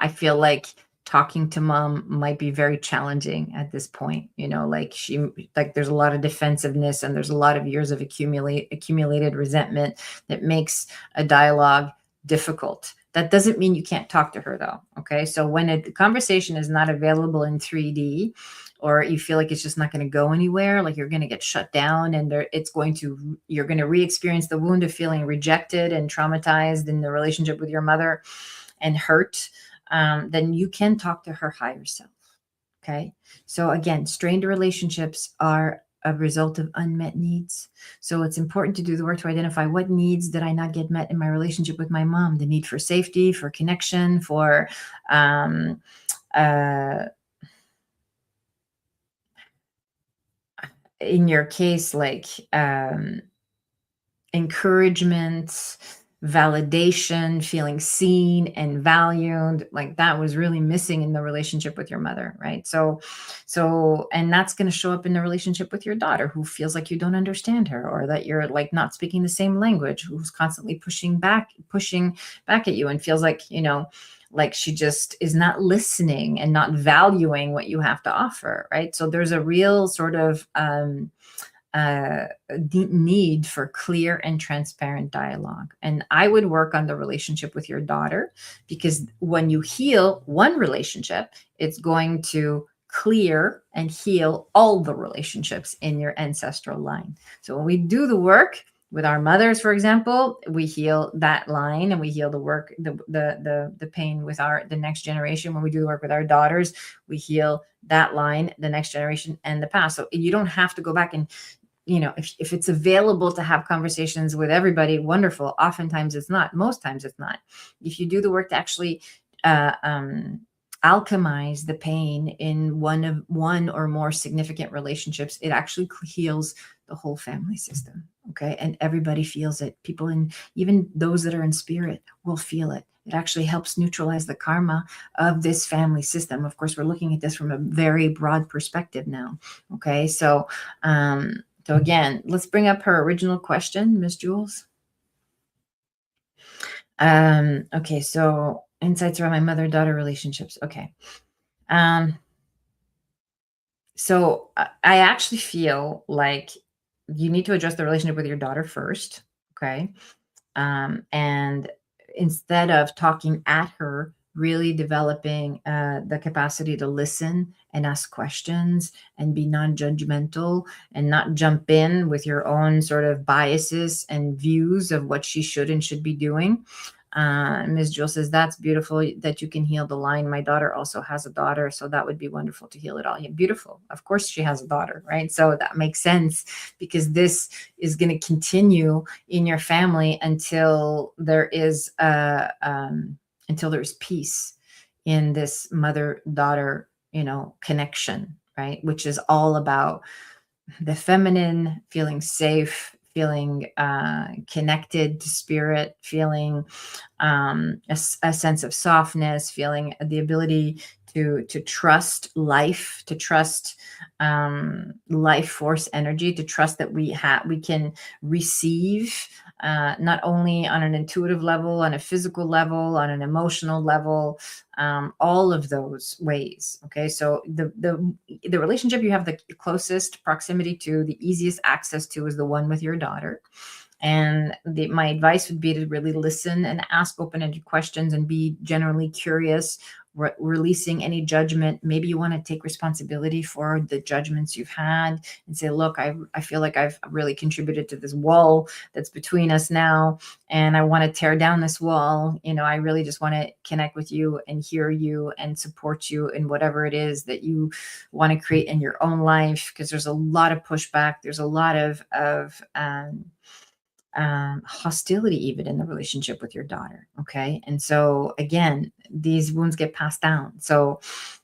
feel like talking to mom might be very challenging at this point. There's a lot of defensiveness, and there's a lot of years of accumulated resentment that makes a dialogue difficult That doesn't mean you can't talk to her though. Okay. So when a conversation is not available in 3D, or you feel like it's just not going to go anywhere, like you're going to get shut down, and you're going to re-experience the wound of feeling rejected and traumatized in the relationship with your mother and hurt, then you can talk to her higher self. Okay. So again, strained relationships are a result of unmet needs. So it's important to do the work to identify what needs did I not get met in my relationship with my mom. The need for safety, for connection, for uh, in your case, like encouragement, validation, feeling seen and valued, like that was really missing in the relationship with your mother, right? And that's going to show up in the relationship with your daughter, who feels like you don't understand her, or that you're like not speaking the same language, who's constantly pushing back at you, and feels like, like she just is not listening and not valuing what you have to offer, right? So there's a real sort of need for clear and transparent dialogue. And I would work on the relationship with your daughter, because when you heal one relationship, it's going to clear and heal all the relationships in your ancestral line. So when we do the work with our mothers, for example, we heal that line, and we heal the pain with the next generation. When we do the work with our daughters, we heal that line, the next generation, and the past. So you don't have to go back and, if it's available to have conversations with everybody, wonderful. Oftentimes it's not. Most times it's not. If you do the work to actually alchemize the pain in one or more significant relationships, it actually heals the whole family system. Okay. And everybody feels it. People, even those that are in spirit, will feel it. It actually helps neutralize the karma of this family system. Of course, we're looking at this from a very broad perspective now. Okay. So again, let's bring up her original question, Miss Jules. Okay, so insights around my mother-daughter relationships. Okay. So I actually feel like you need to address the relationship with your daughter first. Okay. And instead of talking at her, really developing the capacity to listen and ask questions and be non-judgmental, and not jump in with your own sort of biases and views of what she should and should be doing. Ms. Jewel says, that's beautiful that you can heal the line. My daughter also has a daughter, so that would be wonderful to heal it all. Yeah, beautiful. Of course she has a daughter, right? So that makes sense, because this is going to continue in your family until there is until there's peace in this mother-daughter, connection, right? Which is all about the feminine, feeling safe, feeling connected to spirit, feeling a sense of softness, feeling the ability to trust life, to trust life force energy, to trust that we can receive, not only on an intuitive level, on a physical level, on an emotional level, all of those ways. Okay, so the relationship you have the closest proximity to, the easiest access to, is the one with your daughter. And my advice would be to really listen and ask open-ended questions, and be generally curious, releasing any judgment. Maybe you want to take responsibility for the judgments you've had, and say, look, I feel like I've really contributed to this wall that's between us now, and I want to tear down this wall. I really just want to connect with you and hear you and support you in whatever it is that you want to create in your own life, because there's a lot of pushback. There's a lot of hostility even in the relationship with your daughter. Okay. And so again, these wounds get passed down. So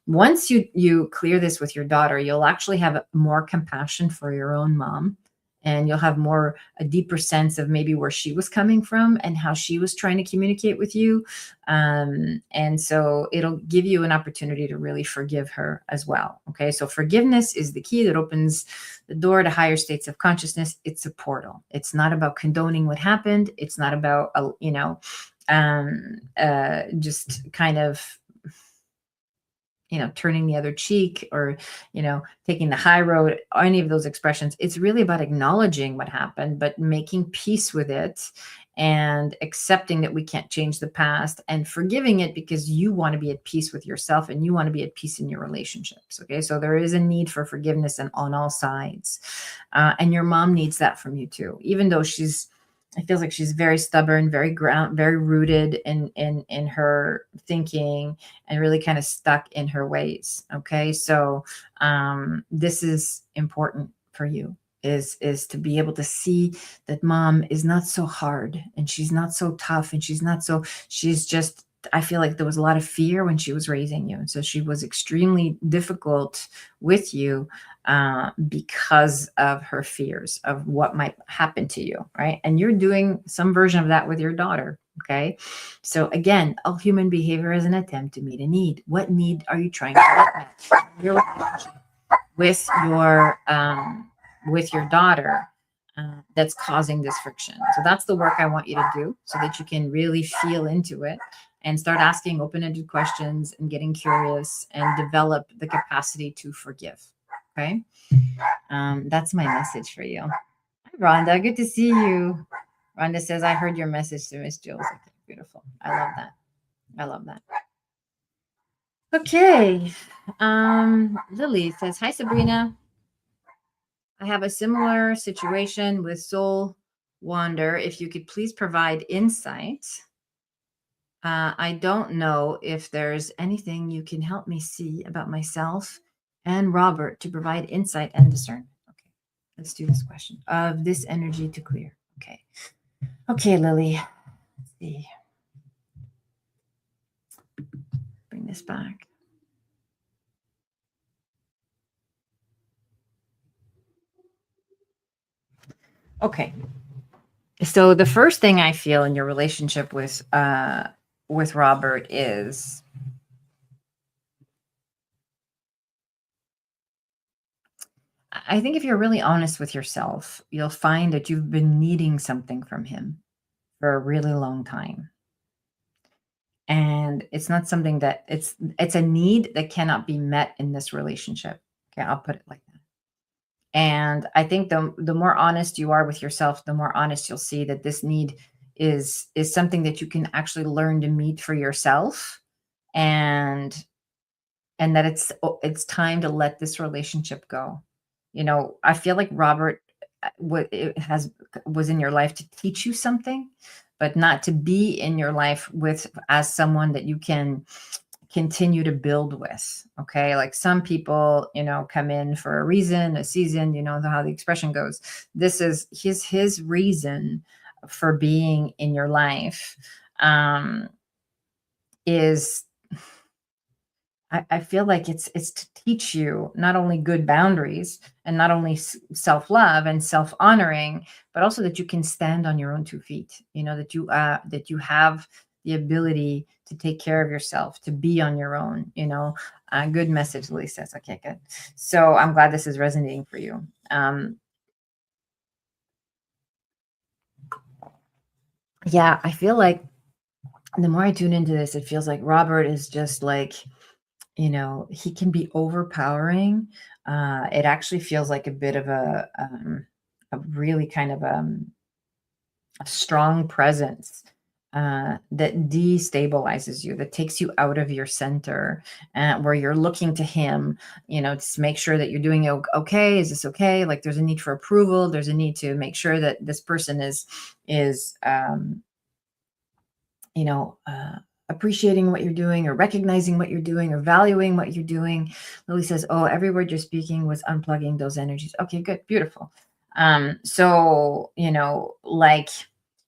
once you clear this with your daughter, you'll actually have more compassion for your own mom, and you'll have a deeper sense of maybe where she was coming from and how she was trying to communicate with you. And so it'll give you an opportunity to really forgive her as well. Okay. So forgiveness is the key that opens the door to higher states of consciousness. It's a portal. It's not about condoning what happened. It's not about, just kind of, turning the other cheek, or, taking the high road, or any of those expressions. It's really about acknowledging what happened, but making peace with it, and accepting that we can't change the past and forgiving it because you want to be at peace with yourself and you want to be at peace in your relationships. Okay. So there is a need for forgiveness and on all sides. And your mom needs that from you too, even though it feels like she's very stubborn, very rooted in her thinking and really kind of stuck in her ways. Okay. So this is important for you is to be able to see that mom is not so hard and she's not so tough and she's just, I feel like there was a lot of fear when she was raising you. And so she was extremely difficult with you because of her fears of what might happen to you, right? And you're doing some version of that with your daughter, okay? So again, all human behavior is an attempt to meet a need. What need are you trying to get met? Your relationship with your daughter that's causing this friction. So that's the work I want you to do so that you can really feel into it and start asking open-ended questions and getting curious and develop the capacity to forgive. Okay. That's my message for you. Hi, Rhonda. Good to see you. Rhonda says, I heard your message to Miss Jules. Okay, beautiful. I love that. I love that. Okay. Lily says, hi, Sabrina. I have a similar situation with Soul Wander. If you could please provide insight. I don't know if there's anything you can help me see about myself and Robert to provide insight and discernment. Okay, let's do this question of this energy to clear. Okay. Okay, Lily. Let's see. Bring this back. Okay. So the first thing I feel in your relationship with Robert is I think if you're really honest with yourself, you'll find that you've been needing something from him for a really long time. And it's not something that it's a need that cannot be met in this relationship. Okay, I'll put it like that. And I think the more honest you are with yourself, the more honest you'll see that this need is something that you can actually learn to meet for yourself, and that it's time to let this relationship go. You know, I feel like Robert was in your life to teach you something, but not to be in your life with as someone that you can continue to build with. Okay. Like some people, come in for a reason, a season, how the expression goes. This is his reason for being in your life, is I feel like it's to teach you not only good boundaries and not only self-love and self-honoring, but also that you can stand on your own 2 feet. That you have the ability to take care of yourself, to be on your own. Good message, Lily says. Okay, good. So I'm glad this is resonating for you. Yeah, I feel like the more I tune into this, it feels like Robert is just like, he can be overpowering. It actually feels like a bit of a really kind of a strong presence that destabilizes you, that takes you out of your center, where you're looking to him, to make sure that you're doing okay. Is this okay? Like there's a need for approval. There's a need to make sure that this person is appreciating what you're doing or recognizing what you're doing or valuing what you're doing. Lily says, oh, every word you're speaking was unplugging those energies. Okay, good. Beautiful. So, like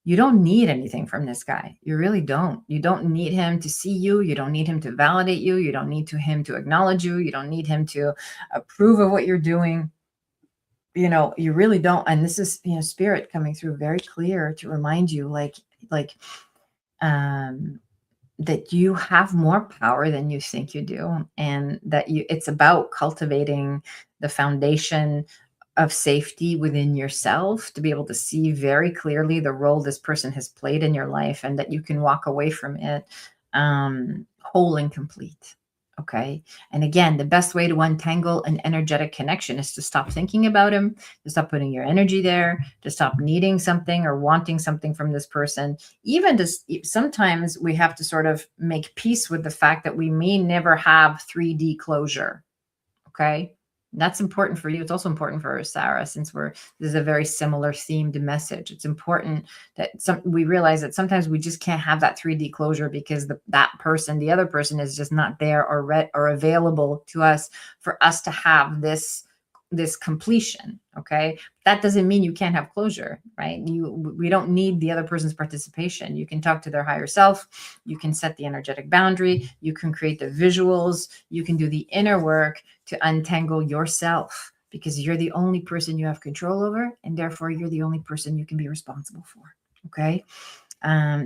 you don't need anything from this guy. You really don't. You don't need him to see you. You don't need him to validate you. You don't need him to acknowledge you. You don't need him to approve of what you're doing. You really don't. And this is, spirit coming through very clear to remind you that you have more power than you think you do, and that it's about cultivating the foundation of safety within yourself to be able to see very clearly the role this person has played in your life, and that you can walk away from it whole and complete. Okay. And again, the best way to untangle an energetic connection is to stop thinking about him, to stop putting your energy there, to stop needing something or wanting something from this person. Even just sometimes we have to sort of make peace with the fact that we may never have 3D closure. Okay. That's important for you. It's also important for Sarah, since this is a very similar themed message. It's important that we realize that sometimes we just can't have that 3D closure because the other person is just not there or available to us for us to have this completion. Okay. That doesn't mean you can't have closure, right? We don't need the other person's participation. You can talk to their higher self. You can set the energetic boundary. You can create the visuals. You can do the inner work to untangle yourself, because you're the only person you have control over, and therefore you're the only person you can be responsible for. Okay.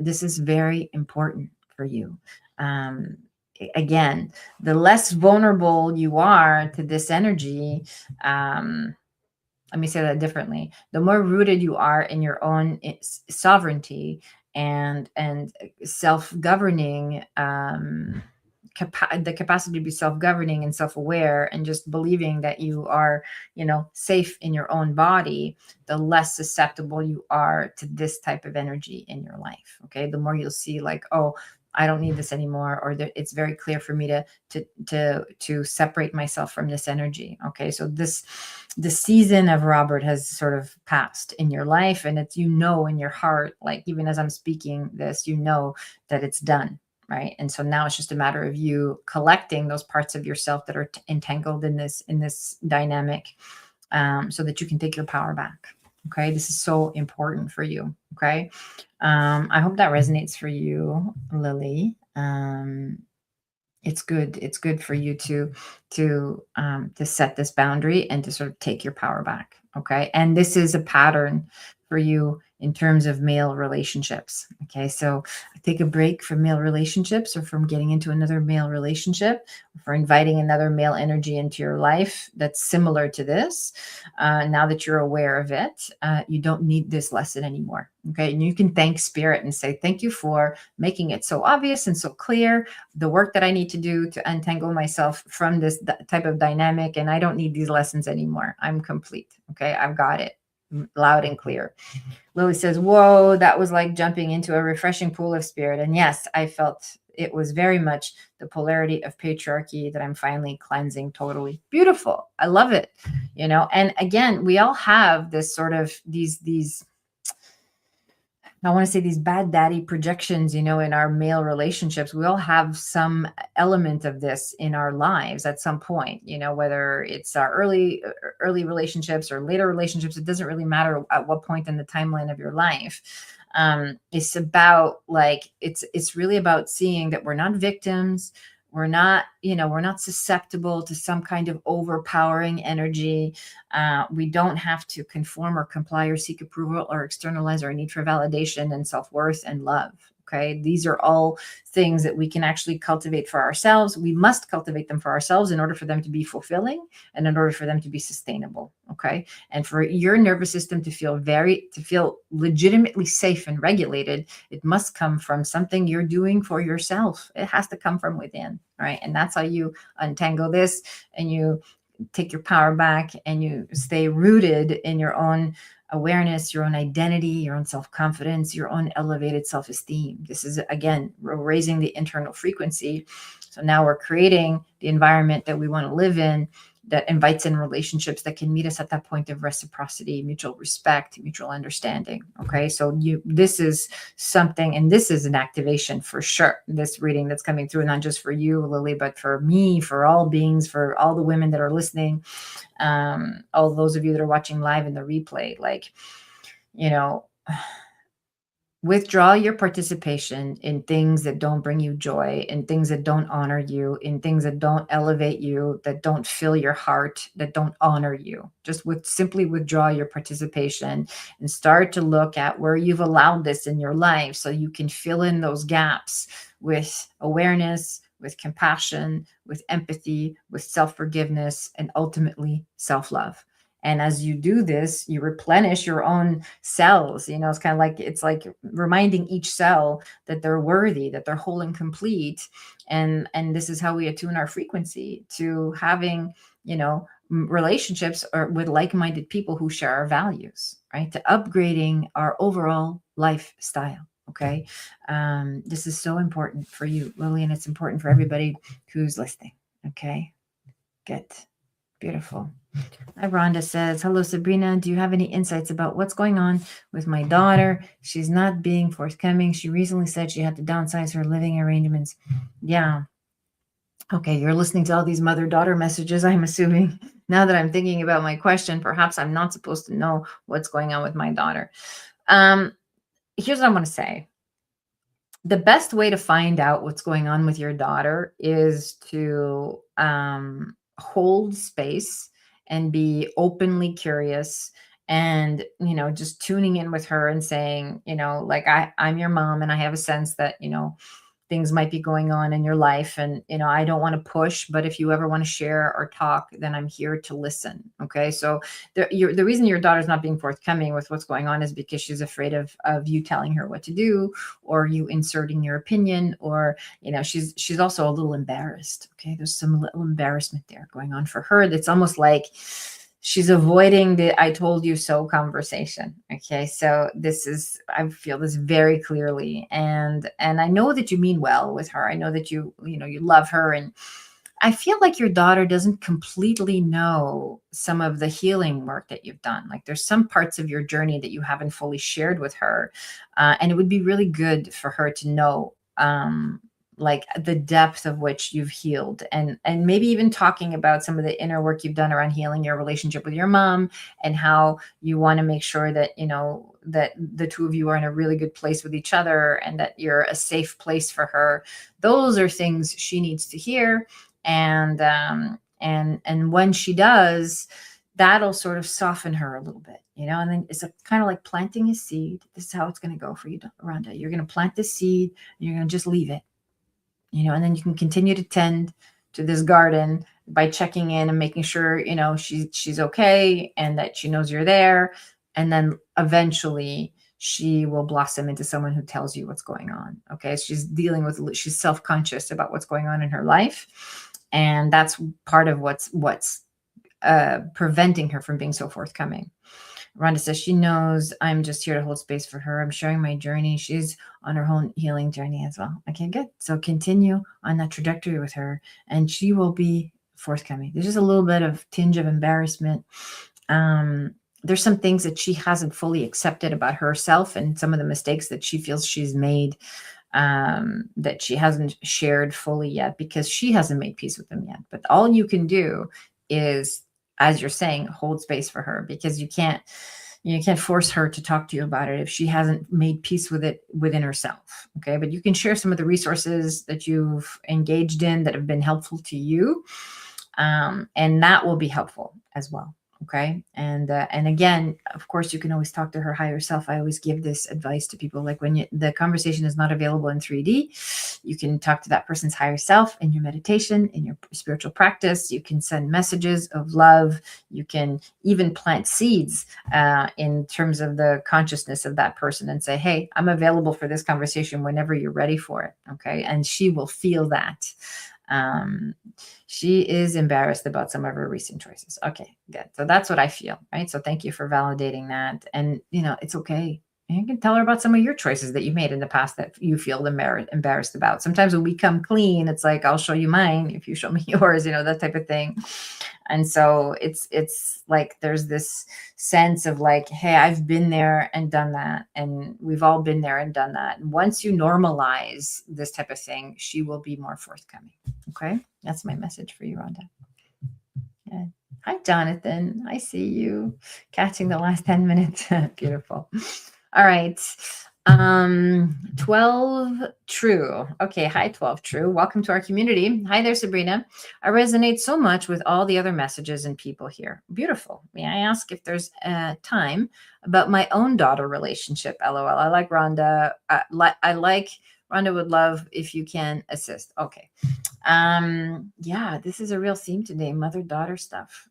This is very important for you. Again, the less vulnerable you are to this energy, let me say that differently. The more rooted you are in your own sovereignty and self-governing, the capacity to be self-governing and self-aware, and just believing that you are, safe in your own body, the less susceptible you are to this type of energy in your life. Okay. The more you'll see like, oh, I don't need this anymore, or it's very clear for me to separate myself from this energy. Okay. So the season of Robert has sort of passed in your life, and it's, in your heart, like even as I'm speaking this, that it's done. Right. And so now it's just a matter of you collecting those parts of yourself that are entangled in this dynamic, so that you can take your power back. Okay. This is so important for you. Okay. I hope that resonates for you, Lily. It's good. It's good for you to set this boundary and to sort of take your power back. Okay. And this is a pattern for you in terms of male relationships. Okay. So take a break from male relationships, or from getting into another male relationship, for inviting another male energy into your life that's similar to this. Now that you're aware of it, you don't need this lesson anymore. Okay. And you can thank Spirit and say, thank you for making it so obvious and so clear, the work that I need to do to untangle myself from this type of dynamic. And I don't need these lessons anymore. I'm complete. Okay. I've got it loud and clear. Lily says, whoa, that was like jumping into a refreshing pool of spirit. And yes, I felt it was very much the polarity of patriarchy that I'm finally cleansing totally. Beautiful. I love it. And again, we all have this sort of these I want to say these bad daddy projections, in our male relationships. We all have some element of this in our lives at some point, whether it's our early relationships or later relationships. It doesn't really matter at what point in the timeline of your life. It's about it's really about seeing that we're not victims. We're not susceptible to some kind of overpowering energy. We don't have to conform or comply or seek approval or externalize our need for validation and self-worth and love. Okay. These are all things that we can actually cultivate for ourselves. We must cultivate them for ourselves in order for them to be fulfilling and in order for them to be sustainable. Okay. And for your nervous system to feel legitimately safe and regulated, it must come from something you're doing for yourself. It has to come from within. Right. And that's how you untangle this, and you take your power back, and you stay rooted in your own awareness, your own identity, your own self-confidence, your own elevated self-esteem. This is, again, we're raising the internal frequency. So now we're creating the environment that we want to live in, that invites in relationships that can meet us at that point of reciprocity, mutual respect, mutual understanding. Okay. So this is something, and this is an activation for sure. This reading that's coming through, not just for you, Lily, but for me, for all beings, for all the women that are listening, all those of you that are watching live in the replay, withdraw your participation in things that don't bring you joy, in things that don't honor you, in things that don't elevate you, that don't fill your heart, that don't honor you. Just simply withdraw your participation and start to look at where you've allowed this in your life, so you can fill in those gaps with awareness, with compassion, with empathy, with self-forgiveness, and ultimately self-love. And as you do this, you replenish your own cells. It's kind of like, it's like reminding each cell that they're worthy, that they're whole and complete. And this is how we attune our frequency to having, relationships or with like-minded people who share our values, right? To upgrading our overall lifestyle. Okay. This is so important for you, Lily, and it's important for everybody who's listening. Okay. Good. Beautiful. Rhonda says, hello, Sabrina. Do you have any insights about what's going on with my daughter? She's not being forthcoming. She recently said she had to downsize her living arrangements. Yeah. Okay, you're listening to all these mother-daughter messages, I'm assuming. Now that I'm thinking about my question, perhaps I'm not supposed to know what's going on with my daughter. Here's what I'm going to say. The best way to find out what's going on with your daughter is to hold space and be openly curious, and just tuning in with her and saying, like, I'm your mom, and I have a sense that things might be going on in your life, and I don't want to push, but if you ever want to share or talk, then I'm here to listen. Okay, so the reason your daughter's not being forthcoming with what's going on is because she's afraid of you telling her what to do, or you inserting your opinion, or she's also a little embarrassed. Okay, there's some little embarrassment there going on for her. That's almost like she's avoiding the "I told you so" conversation. Okay, so I feel this very clearly, and I know that you mean well with her. I know that you love her, and I feel like your daughter doesn't completely know some of the healing work that you've done. Like, there's some parts of your journey that you haven't fully shared with her, and it would be really good for her to know. Like the depth of which you've healed, and maybe even talking about some of the inner work you've done around healing your relationship with your mom, and how you want to make sure that that the two of you are in a really good place with each other, and that you're a safe place for her. Those are things she needs to hear, and when she does, that'll sort of soften her a little bit, and then it's kind of like planting a seed. This is how it's going to go for you, Rhonda. You're going to plant the seed, and you're going to just leave it. And then you can continue to tend to this garden by checking in and making sure, she's okay, and that she knows you're there. And then eventually she will blossom into someone who tells you what's going on. Okay. She's self-conscious about what's going on in her life. And that's part of what's preventing her from being so forthcoming. Rhonda says she knows I'm just here to hold space for her. I'm sharing my journey. She's on her own healing journey as well. Okay, good. So continue on that trajectory with her, and she will be forthcoming. There's just a little bit of tinge of embarrassment. There's some things that she hasn't fully accepted about herself, and some of the mistakes that she feels she's made, that she hasn't shared fully yet, because she hasn't made peace with them yet. But all you can do is, as you're saying, hold space for her, because you can't force her to talk to you about it if she hasn't made peace with it within herself. Okay. But you can share some of the resources that you've engaged in that have been helpful to you. And that will be helpful as well. Okay. And again, of course, you can always talk to her higher self. I always give this advice to people, like when the conversation is not available in 3D, you can talk to that person's higher self in your meditation, in your spiritual practice. You can send messages of love. You can even plant seeds in terms of the consciousness of that person, and say, hey, I'm available for this conversation whenever you're ready for it. Okay. And she will feel that. She is embarrassed about some of her recent choices. Okay, good. So that's what I feel, right? So thank you for validating that. And, it's okay. And you can tell her about some of your choices that you made in the past that you feel embarrassed about. Sometimes when we come clean, it's like, I'll show you mine if you show me yours, that type of thing. And so it's like there's this sense of like, hey, I've been there and done that. And we've all been there and done that. And once you normalize this type of thing, she will be more forthcoming. Okay. That's my message for you, Rhonda. Yeah. Hi, Jonathan. I see you catching the last 10 minutes. Beautiful. All right. 12 True. Okay. Hi, 12 True. Welcome to our community. Hi there, Sabrina. I resonate so much with all the other messages and people here. Beautiful. May I ask if there's time about my own daughter relationship? LOL. I like Rhonda. I like Rhonda would love if you can assist. Okay. Yeah, this is a real theme today. Mother-daughter stuff.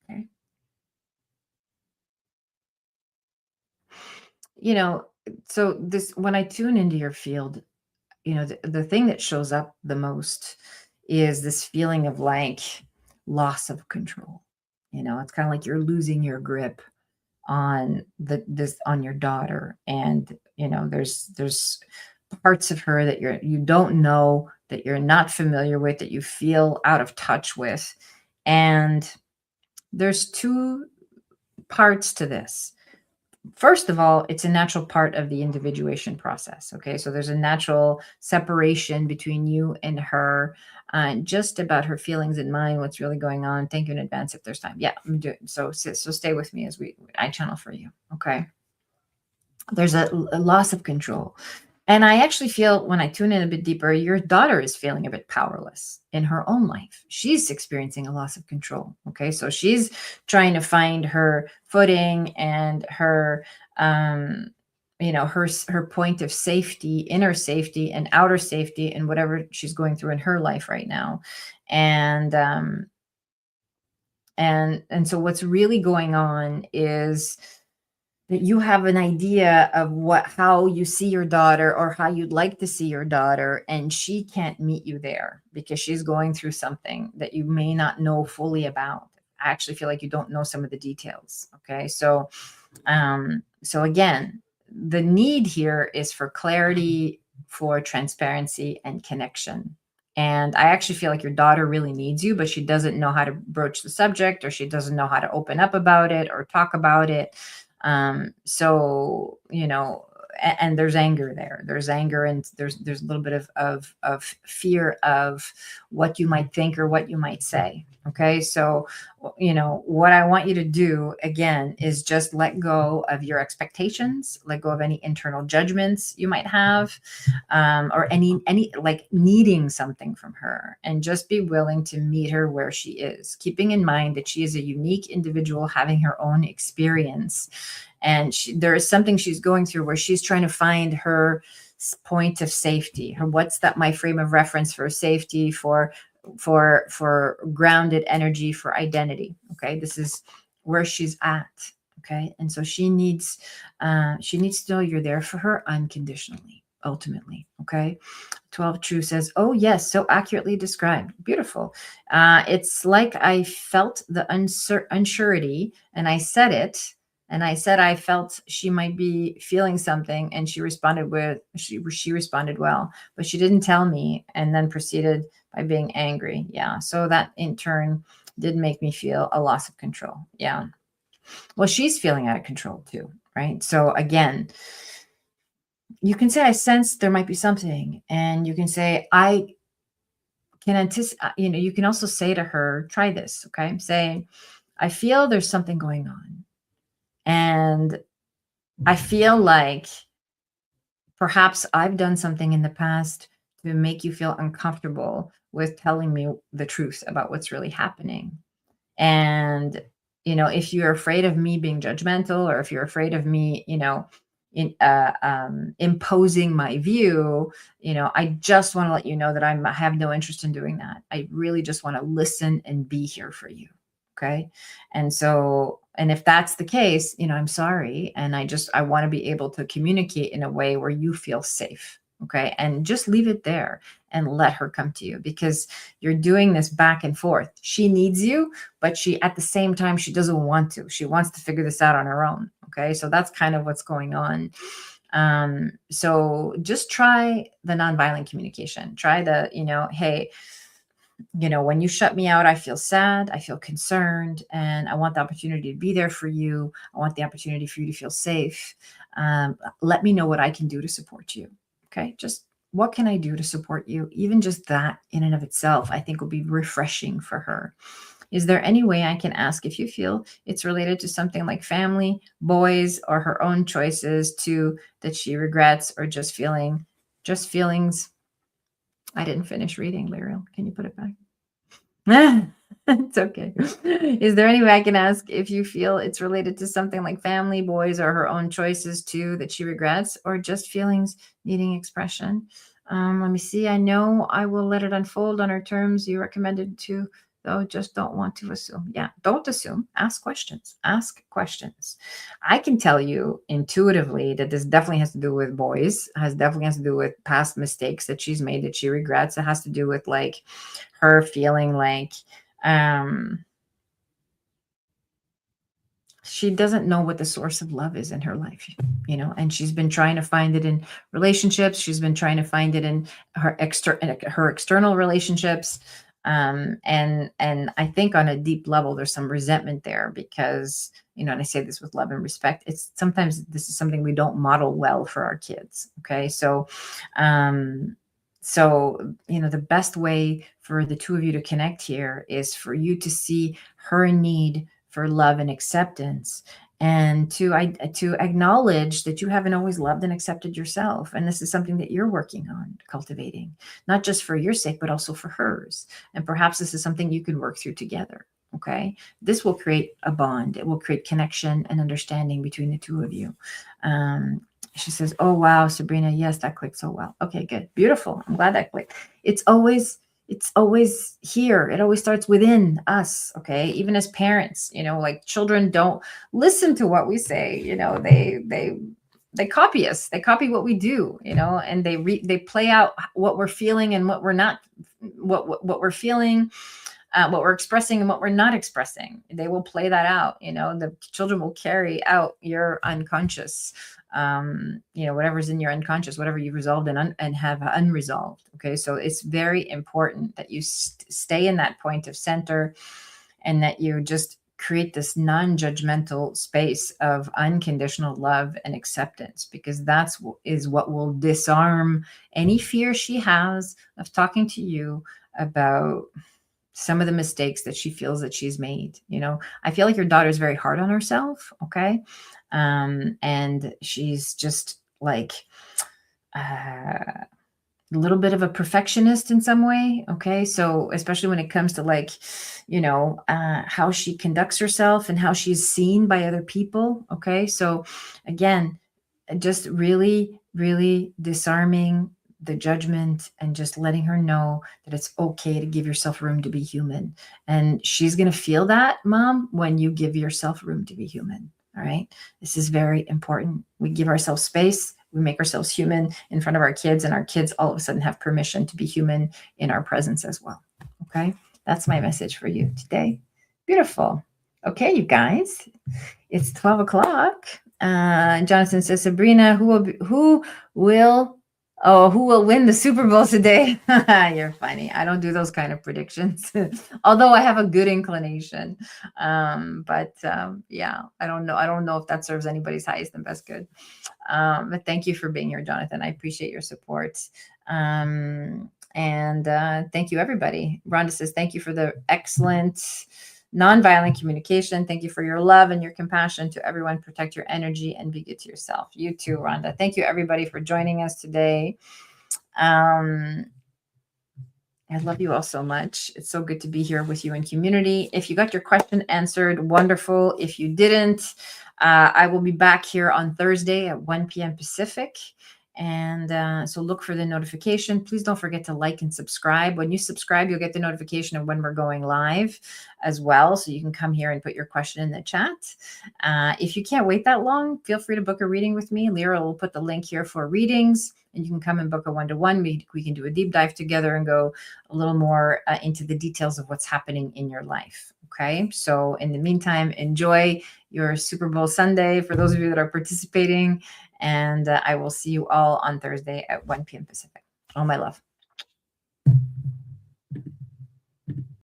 Okay. you know, so this, when I tune into your field, the thing that shows up the most is this feeling of like loss of control. It's kind of like you're losing your grip on on your daughter. And there's parts of her that you don't know, that you're not familiar with, that you feel out of touch with. And there's two parts to this. First of all, it's a natural part of the individuation process. Okay. So there's a natural separation between you and her, just about her feelings and mind, what's really going on. Thank you in advance if there's time. Yeah, I'm doing so stay with me as I channel for you. Okay. There's a loss of control. And I actually feel, when I tune in a bit deeper, your daughter is feeling a bit powerless in her own life. She's experiencing a loss of control. Okay. So she's trying to find her footing and her, her point of safety, inner safety and outer safety, and whatever she's going through in her life right now. And so what's really going on is that you have an idea of how you see your daughter, or how you'd like to see your daughter, and she can't meet you there because she's going through something that you may not know fully about. I actually feel like you don't know some of the details. Okay. So again, the need here is for clarity, for transparency and connection. And I actually feel like your daughter really needs you, but she doesn't know how to broach the subject, or she doesn't know how to open up about it or talk about it. So, and there's anger there. There's anger, and there's a little bit of fear of what you might think or what you might say. Okay. So, what I want you to do again is just let go of your expectations, let go of any internal judgments you might have, or any like needing something from her, and just be willing to meet her where she is, keeping in mind that she is a unique individual having her own experience. And there is something she's going through where she's trying to find her point of safety. What's that my frame of reference for safety, for grounded energy, for identity. Okay. This is where she's at. Okay. And so she needs to know you're there for her unconditionally, ultimately. Okay. 12 True says, oh yes, so accurately described. Beautiful. It's like I felt the unsurety, and I said it. And I said I felt she might be feeling something, and she responded well, but she didn't tell me, and then proceeded by being angry. Yeah. So that in turn did make me feel a loss of control. Yeah. Well, she's feeling out of control too, right? So again, you can say, I sense there might be something, and you can say, I can anticipate, you can also say to her, try this. Okay. Say, I feel there's something going on, and I feel like perhaps I've done something in the past to make you feel uncomfortable with telling me the truth about what's really happening. And, if you're afraid of me being judgmental, or if you're afraid of me, imposing my view, I just want to let you know that I have no interest in doing that. I really just want to listen and be here for you. Okay. And if that's the case, I'm sorry. And I want to be able to communicate in a way where you feel safe. Okay. And just leave it there and let her come to you, because you're doing this back and forth. She needs you, but at the same time, she doesn't want to. She wants to figure this out on her own. Okay. So that's kind of what's going on. So just try the nonviolent communication. Try hey, when you shut me out, I feel sad, I feel concerned, and I want the opportunity to be there for you. I want the opportunity for you to feel safe. Let me know what I can do to support you. Okay. Just what can I do to support you? Even just that in and of itself, I think will be refreshing for her. Is there any way I can ask if you feel it's related to something like family, boys, or her own choices too, that she regrets, or just feelings? I didn't finish reading, Lyriel. Can you put it back? It's okay. Is there any way I can ask if you feel it's related to something like family, boys, or her own choices too, that she regrets, or just feelings needing expression? Let me see. I know I will let it unfold on her terms. You recommended to though, just don't want to assume. Yeah, don't assume. Ask questions. Ask questions. I can tell you intuitively that this definitely has to do with boys, definitely has to do with past mistakes that she's made that she regrets. It has to do with like her feeling like um she doesn't know what the source of love is in her life, and she's been trying to find it in relationships. She's been trying to find it in her external relationships. And I think on a deep level, there's some resentment there because, and I say this with love and respect, it's sometimes this is something we don't model well for our kids. Okay. Um, the best way for the two of you to connect here is for you to see her need for love and acceptance, and to acknowledge that you haven't always loved and accepted yourself, and this is something that you're working on cultivating, not just for your sake but also for hers. And perhaps this is something you can work through together. Okay, this will create a bond. It will create connection and understanding between the two of you. She says, oh wow, Sabrina, yes, that clicked so well. Okay, good, beautiful. I'm glad that clicked. It's always here. It always starts within us. Okay. Even as parents, like children don't listen to what we say, they copy us. They copy what we do, and they play out what we're feeling and what we're not, what we're feeling, what we're expressing and what we're not expressing. They will play that out. The children will carry out your unconscious, whatever's in your unconscious, whatever you've resolved and have unresolved. Okay. So it's very important that you stay in that point of center, and that you just create this non-judgmental space of unconditional love and acceptance, because is what will disarm any fear she has of talking to you about some of the mistakes that she feels that she's made. I feel like your daughter's very hard on herself. Okay. And she's just like a little bit of a perfectionist in some way. Okay. So especially when it comes to like, how she conducts herself and how she's seen by other people. Okay. So again, just really, really disarming the judgment and just letting her know that it's okay to give yourself room to be human. And she's going to feel that, Mom, when you give yourself room to be human. All right. This is very important. We give ourselves space. We make ourselves human in front of our kids, and our kids all of a sudden have permission to be human in our presence as well. Okay. That's my message for you today. Beautiful. Okay, you guys, it's 12 o'clock. Jonathan says, Sabrina, who will win the Super Bowl today? You're funny. I don't do those kind of predictions, although I have a good inclination. But yeah, I don't know. I don't know if that serves anybody's highest and best good. But thank you for being here, Jonathan. I appreciate your support. And thank you, everybody. Rhonda says, thank you for the excellent nonviolent communication. Thank you for your love and your compassion to everyone. Protect your energy and be good to yourself. You too, Rhonda. Thank you, everybody, for joining us today. I love you all so much. It's so good to be here with you in community. If you got your question answered, wonderful. If you didn't, I will be back here on Thursday at 1 p.m. Pacific. And so look for the notification. Please don't forget to like and subscribe. When you subscribe, you'll get the notification of when we're going live as well. So you can come here and put your question in the chat. If you can't wait that long, feel free to book a reading with me. Lyra will put the link here for readings, and you can come and book a one-to-one. We can do a deep dive together and go a little more into the details of what's happening in your life. Okay. So in the meantime, enjoy your Super Bowl Sunday for those of you that are participating. And I will see you all on Thursday at 1 p.m. Pacific. All my love.